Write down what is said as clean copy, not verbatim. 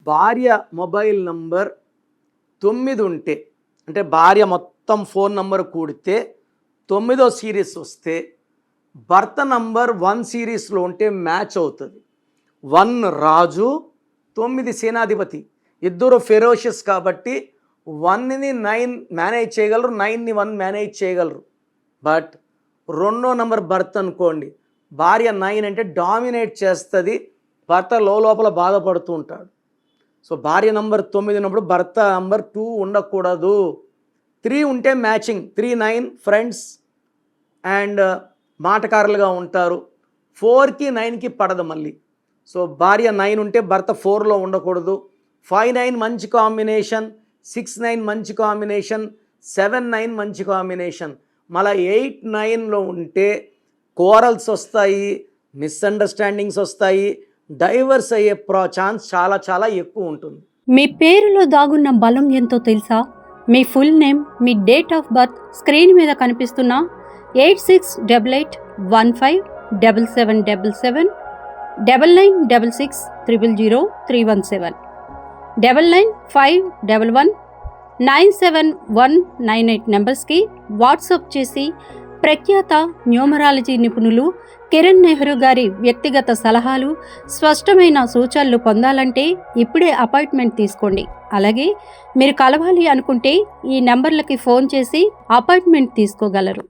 భార్య mobile number 9 ఉంటే, అంటే భార్య మొత్తం ఫోన్ నంబర్ కూడితే 9వ సిరీస్ వస్తే భర్త నంబర్ 1 సిరీస్లో ఉంటే మ్యాచ్ అవుతుంది. 1 రాజు 9 సేనాధిపతి, ఇద్దరు ఫెరోషియస్ కాబట్టి 1ని 9 మేనేజ్ చేయగలరు, 9ని 1 మేనేజ్ చేయగలరు. బట్ 2వ నంబర్ భర్త అనుకోండి, భార్య 9 అంటే డామినేట్ చేస్తుంది, భర్త లోపల బాధపడుతూ ఉంటాడు. సో భార్య నంబర్ 9 ఉన్నప్పుడు భర్త నంబర్ 2 ఉండకూడదు. 3 ఉంటే మ్యాచింగ్, 3, 9 ఫ్రెండ్స్ అండ్ మాటకారులుగా ఉంటారు. 4కి 9కి పడదు మళ్ళీ. సో భార్య 9 ఉంటే భర్త 4లో ఉండకూడదు. 5, 9 మంచి కాంబినేషన్, 6, 9 మంచి కాంబినేషన్, 7, 9 మంచి కాంబినేషన్. మళ్ళీ 8, 9లో ఉంటే కోరల్స్ వస్తాయి, మిస్అండర్స్టాండింగ్స్ వస్తాయి, డైవర్స్ అయ్యే ఛాన్స్ చాలా చాలా ఎక్కువ ఉంటుంది. మీ పేరులో దాగున్న బలం ఎంతో తెలుసా? మీ ఫుల్ నేమ్, మీ డేట్ ఆఫ్ బర్త్ స్క్రీన్ మీద కనిపిస్తున్న 8688157777 9966000317 9951197198 నెంబర్స్కి వాట్సాప్ చేసి ప్రఖ్యాత న్యూమరాలజీ నిపుణులు కిరణ్ నెహ్రూ గారి వ్యక్తిగత సలహాలు, స్పష్టమైన సూచనలు పొందాలంటే ఇప్పుడే అపాయింట్మెంట్ తీసుకోండి. అలాగే మీరు కలవాలి అనుకుంటే ఈ నెంబర్లకి ఫోన్ చేసి అపాయింట్మెంట్ తీసుకోగలరు.